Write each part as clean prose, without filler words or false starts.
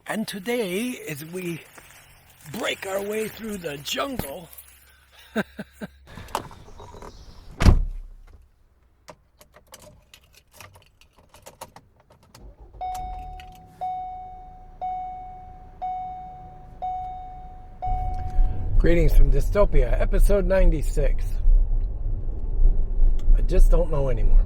And today, as we break our way through the jungle, greetings from Dystopia, episode 96. I just don't know anymore.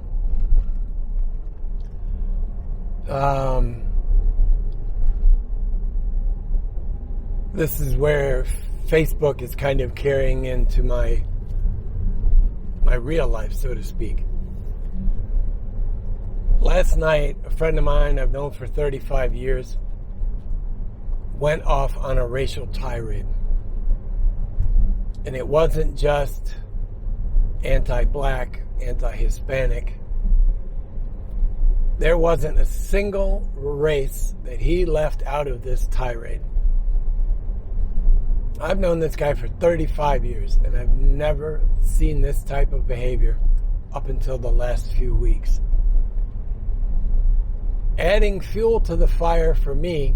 This is where Facebook is kind of carrying into my real life, so to speak. Last night, a friend of mine I've known for 35 years went off on a racial tirade. And it wasn't just anti-black, anti-Hispanic. There wasn't a single race that he left out of this tirade. I've known this guy for 35 years, and I've never seen this type of behavior up until the last few weeks. Adding fuel to the fire for me,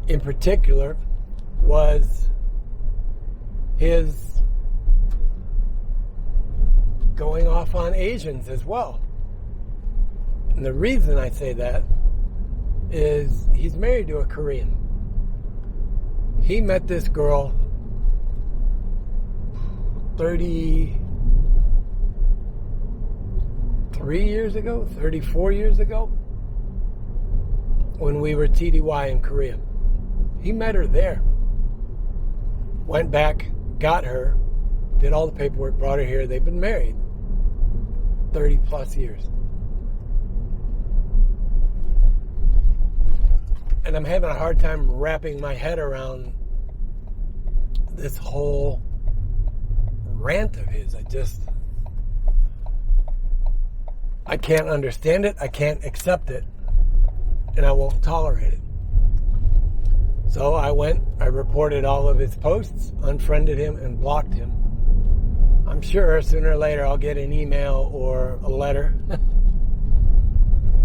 in particular, was his going off on Asians as well. And the reason I say that is he's married to a Korean. He met this girl 33 years ago, 34 years ago, when we were TDY in Korea. He met her there. Went back, got her, did all the paperwork, brought her here. They've been married 30 plus years. And I'm having a hard time wrapping my head around this whole rant of his. I can't understand it, I can't accept it, and I won't tolerate it. So I reported all of his posts, unfriended him, and blocked him. I'm sure sooner or later I'll get an email or a letter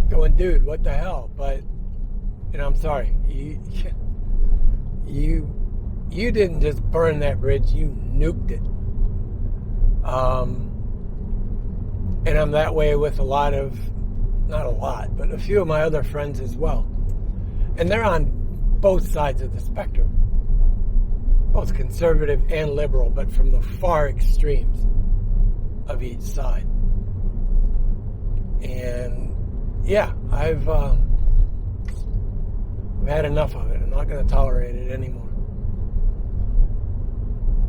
going, dude, what the hell? But, I'm sorry. You didn't just burn that bridge, you nuked it. And I'm that way with not a lot, but a few of my other friends as well. And they're on both sides of the spectrum, both conservative and liberal, but from the far extremes of each side. And yeah, I've had enough of it. I'm not going to tolerate it anymore.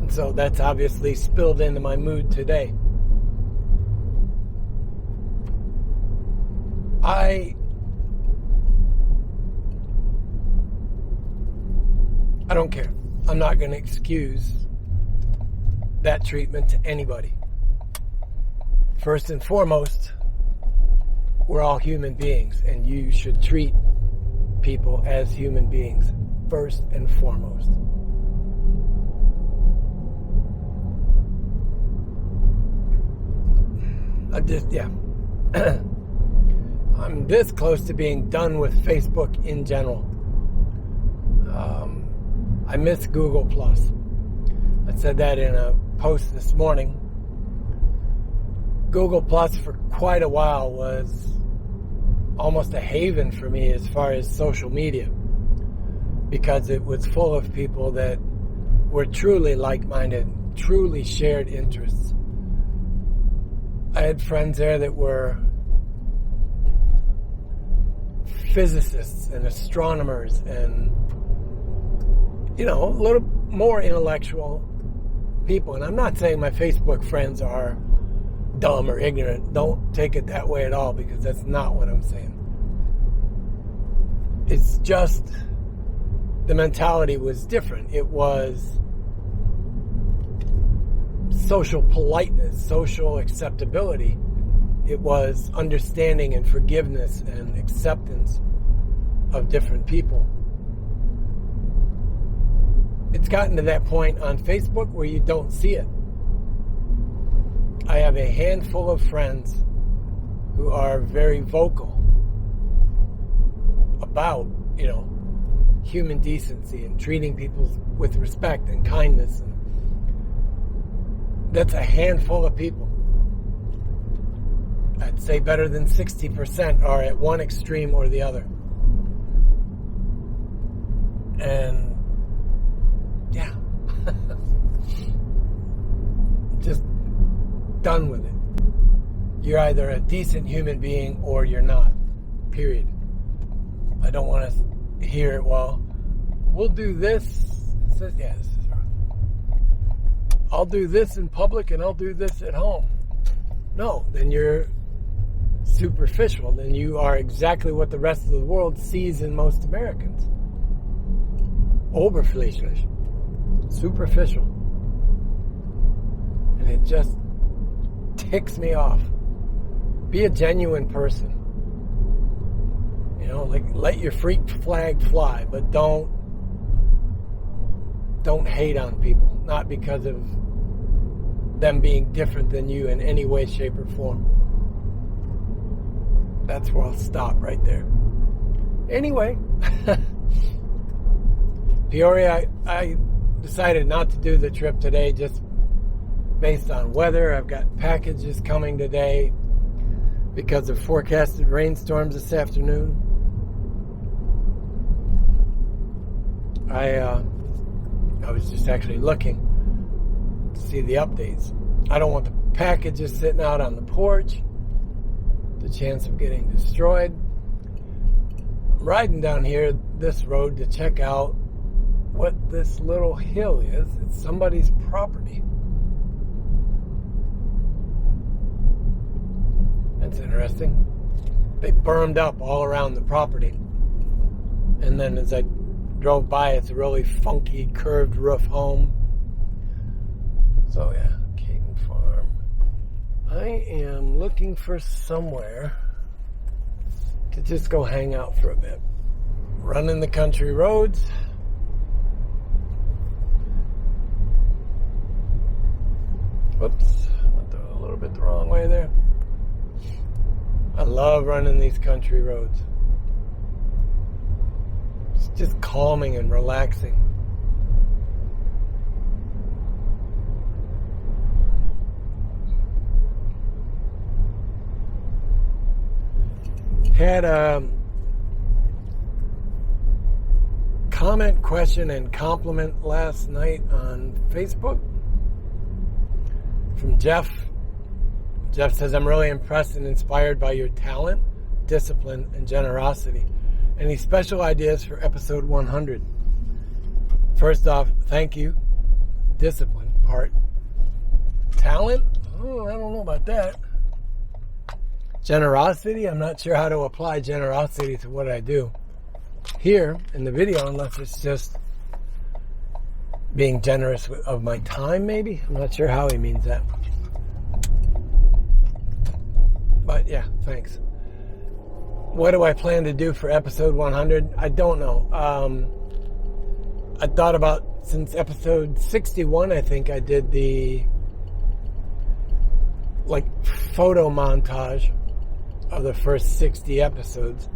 And so that's obviously spilled into my mood today. I don't care. I'm not going to excuse that treatment to anybody. First and foremost, we're all human beings, and you should treat people as human beings, first and foremost. I'm this close to being done with Facebook in general. I miss Google+. I said that in a post this morning. Google+ for quite a while was almost a haven for me as far as social media, because it was full of people that were truly like-minded, truly shared interests. I had friends there that were physicists and astronomers and, a little more intellectual people. And I'm not saying my Facebook friends are dumb or ignorant. Don't take it that way at all, because that's not what I'm saying. It's just the mentality was different. It was social politeness, social acceptability. It was understanding and forgiveness and acceptance of different people. It's gotten to that point on Facebook where you don't see it. I have a handful of friends who are very vocal about, human decency and treating people with respect and kindness. And that's a handful of people. I'd say better than 60% are at one extreme or the other. And yeah, just done with it. You're either a decent human being or you're not. Period. I don't want to hear it. Well, we'll do this. Yeah, this is wrong. I'll do this in public and I'll do this at home. No, then you're superficial. Then you are exactly what the rest of the world sees in most Americans. Oberflächlich. Superficial. And it just ticks me off. Be a genuine person. You know, like, let your freak flag fly, but don't hate on people. Not because of them being different than you in any way, shape, or form. That's where I'll stop right there. Anyway, Peoria, I decided not to do the trip today just based on weather. I've got packages coming today because of forecasted rainstorms this afternoon. I was just actually looking to see the updates. I don't want the packages sitting out on the porch. The chance of getting destroyed. I'm riding down here this road to check out what this little hill is. It's somebody's property. That's interesting. They bermed up all around the property. And then as I drove by, it's a really funky curved roof home. So yeah, Caden Farm. I am looking for somewhere to just go hang out for a bit. Running the country roads. Whoops, went a little bit the wrong way there. I love running these country roads. It's just calming and relaxing. Had a comment, question, and compliment last night on Facebook from Jeff. Jeff says, I'm really impressed and inspired by your talent, discipline, and generosity. Any special ideas for episode 100? First off, thank you. Discipline part. Talent? Oh, I don't know about that. Generosity? I'm not sure how to apply generosity to what I do here in the video, unless it's just being generous of my time, maybe. I'm not sure how he means that. But yeah, thanks. What do I plan to do for episode 100? I don't know. I thought about, since episode 61, I think I did the photo montage of the first 60 episodes.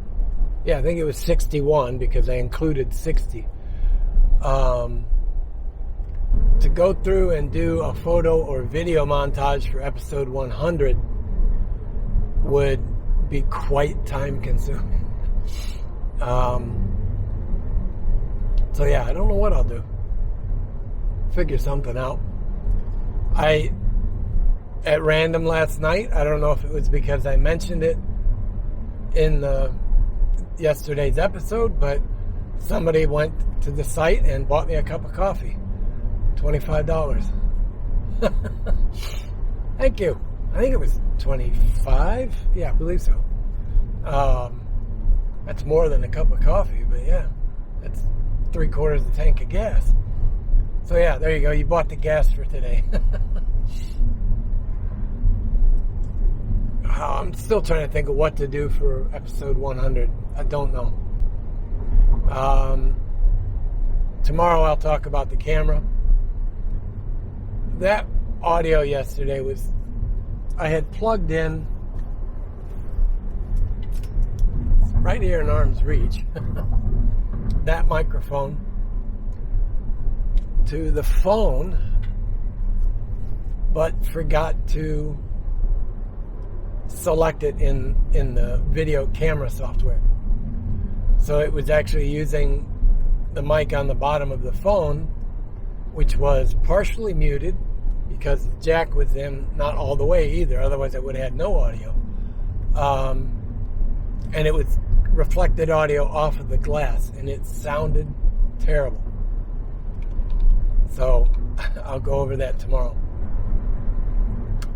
Yeah, I think it was 61 because I included 60. To go through and do a photo or video montage for episode 100 would be quite time consuming. So yeah, I don't know what I'll do. Figure something out. At random last night, I don't know if it was because I mentioned it in yesterday's episode, but somebody went to the site and bought me a cup of coffee. $25. Thank you. I think it was 25. Yeah, I believe so. That's more than a cup of coffee, but yeah, that's 3/4 of the tank of gas. So yeah, there you go. You bought the gas for today. I'm still trying to think of what to do for episode 100. I don't know. Tomorrow I'll talk about the camera. That audio yesterday was, I had plugged in right here in arm's reach. that microphone to the phone, but forgot to select it in the video camera software. So it was actually using the mic on the bottom of the phone, which was partially muted because the jack was in, not all the way either, otherwise I would have had no audio. And it was reflected audio off of the glass, and it sounded terrible. So I'll go over that tomorrow.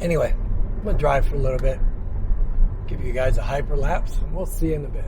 Anyway, I'm going to drive for a little bit, give you guys a hyperlapse, and we'll see you in a bit.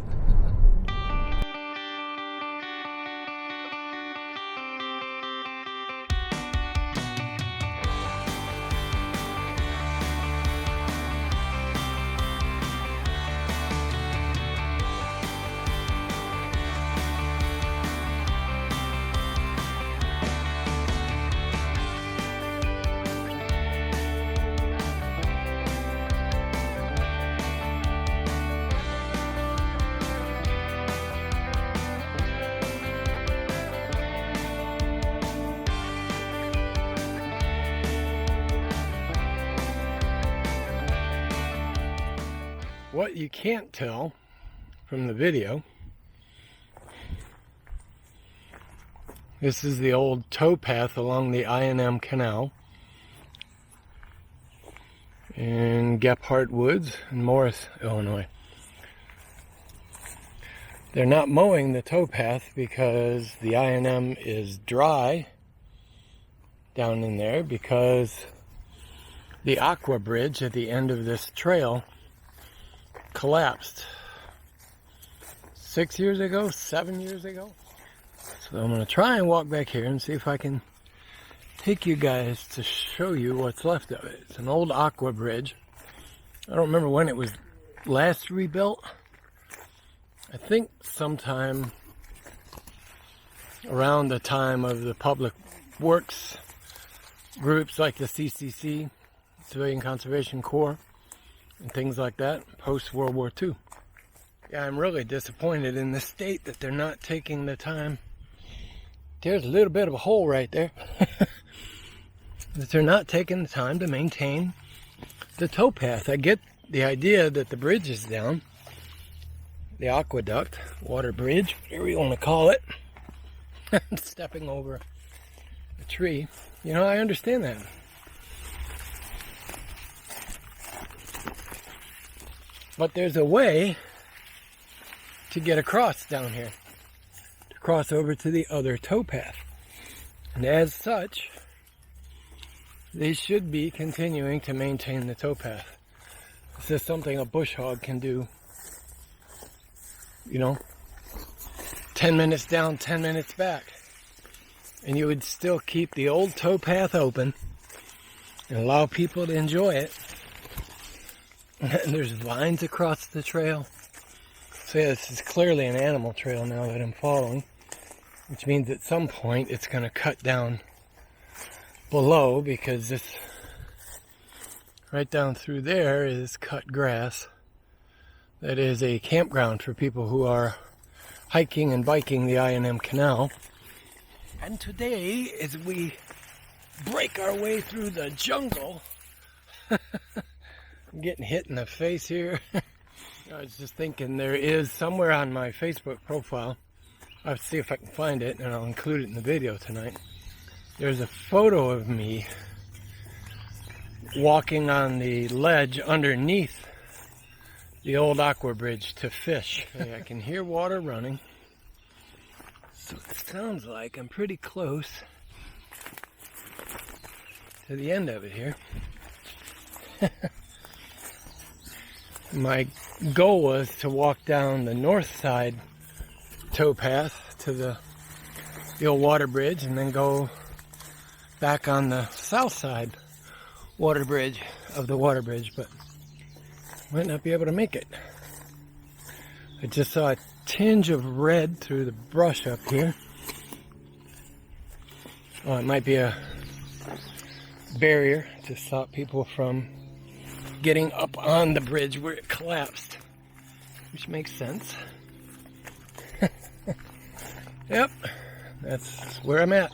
What you can't tell from the video, this is the old towpath along the I&M Canal in Gebhard Woods in Morris, Illinois. They're not mowing the towpath because the I&M is dry down in there, because the aqua bridge at the end of this trail collapsed 6 years ago, 7 years ago. So I'm going to try and walk back here and see if I can take you guys to show you what's left of it. It's an old aqua bridge. I don't remember when it was last rebuilt. I think sometime around the time of the public works groups like the CCC, Civilian Conservation Corps, and things like that, post-World War II. Yeah, I'm really disappointed in the state that they're not taking the time. There's a little bit of a hole right there. That they're not taking the time to maintain the towpath. I get the idea that the bridge is down, the aqueduct, water bridge, whatever you want to call it. Stepping over a tree. You know, I understand that. But there's a way to get across down here, to cross over to the other towpath. And as such, they should be continuing to maintain the towpath. This is something a bush hog can do, you know, 10 minutes down, 10 minutes back. And you would still keep the old towpath open and allow people to enjoy it. And there's vines across the trail. So yeah, this is clearly an animal trail now that I'm following, which means at some point it's going to cut down below, because this right down through there is cut grass. That is a campground for people who are hiking and biking the I&M Canal. And today, as we break our way through the jungle, I'm getting hit in the face here. I was just thinking, there is somewhere on my Facebook profile, I'll see if I can find it and I'll include it in the video tonight. There's a photo of me walking on the ledge underneath the old aqua bridge to fish. Okay, I can hear water running, so it sounds like I'm pretty close to the end of it here. My goal was to walk down the north side towpath to the old water bridge and then go back on the south side water bridge of the water bridge, but might not be able to make it. I just saw a tinge of red through the brush up here. Oh, it might be a barrier to stop people from getting up on the bridge where it collapsed, which makes sense. Yep, that's where I'm at.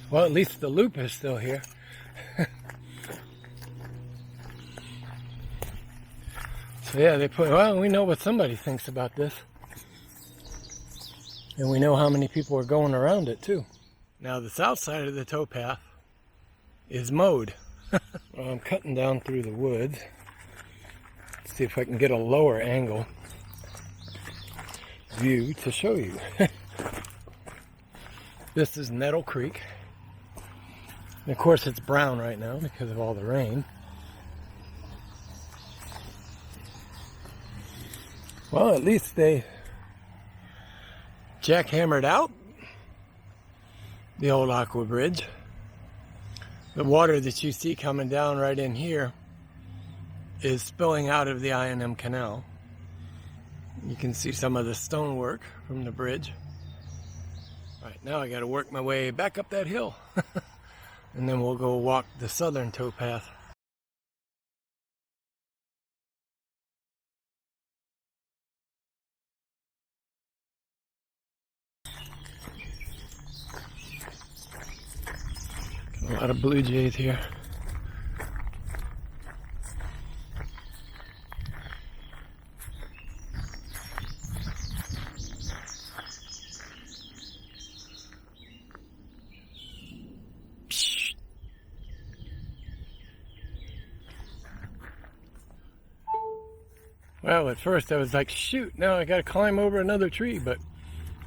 Well, at least the loop is still here. So yeah, they put, well, we know what somebody thinks about this. And we know how many people are going around it too. Now the south side of the towpath is mowed. Well, I'm cutting down through the woods. Let's see if I can get a lower angle view to show you. This is Nettle Creek. And of course it's brown right now because of all the rain. Well, at least they jackhammered out the old Aqua Bridge. The water that you see coming down right in here is spilling out of the I&M Canal. You can see some of the stonework from the bridge. All right, now I got to work my way back up that hill. And then we'll go walk the southern towpath. A lot of blue jays here. Well, at first I was like, shoot, now I gotta climb over another tree, but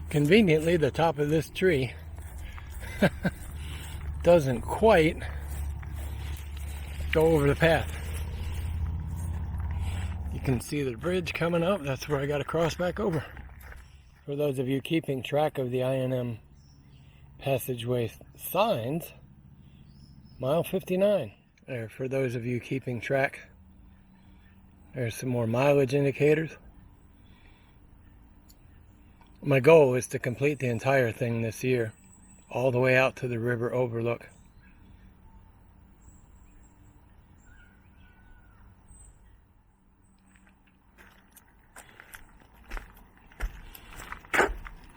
conveniently the top of this tree doesn't quite go over the path. You can see the bridge coming up. That's where I got to cross back over. For those of you keeping track of the I&M passageway signs, mile 59. There, for those of you keeping track, there's some more mileage indicators. My goal is to complete the entire thing this year, all the way out to the river overlook.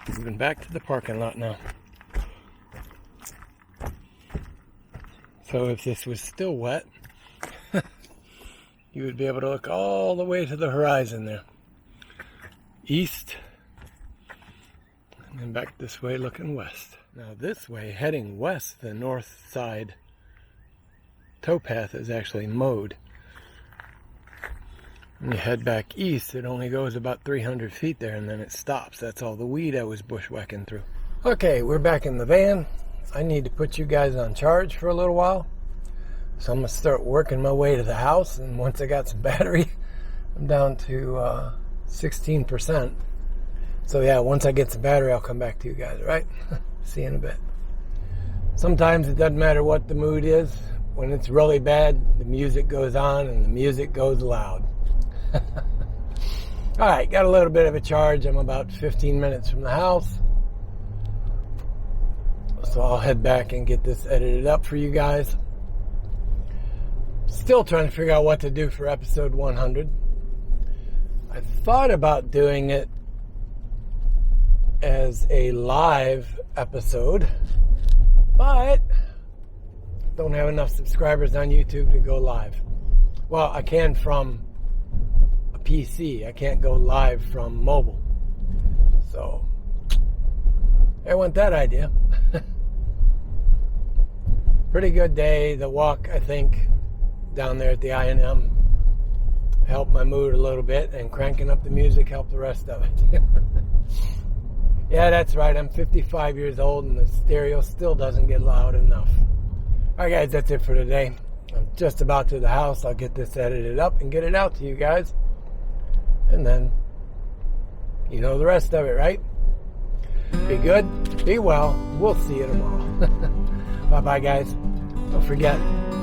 Moving back to the parking lot now. So if this was still wet, you would be able to look all the way to the horizon there. East, and then back this way looking west. Now this way, heading west, the north side towpath is actually mowed. When you head back east, it only goes about 300 feet there and then it stops. That's all the weed I was bushwhacking through. Okay, we're back in the van. I need to put you guys on charge for a little while. So I'm going to start working my way to the house, and once I got some battery, I'm down to 16%. So yeah, once I get some battery, I'll come back to you guys, right? See you in a bit. Sometimes it doesn't matter what the mood is. When it's really bad, the music goes on and the music goes loud. Alright, got a little bit of a charge. I'm about 15 minutes from the house. So I'll head back and get this edited up for you guys. Still trying to figure out what to do for episode 100. I thought about doing it as a live episode, but don't have enough subscribers on YouTube to go live. Well, I can from a PC. I can't go live from mobile. So, there went that idea. Pretty good day. The walk, I think, down there at the I&M helped my mood a little bit, and cranking up the music helped the rest of it. Yeah, that's right. I'm 55 years old and the stereo still doesn't get loud enough. Alright guys, that's it for today. I'm just about to the house. I'll get this edited up and get it out to you guys. And then, you know the rest of it, right? Be good, be well. We'll see you tomorrow. Bye-bye guys. Don't forget,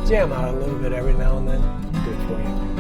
jam out a little bit every now and then. Good for you.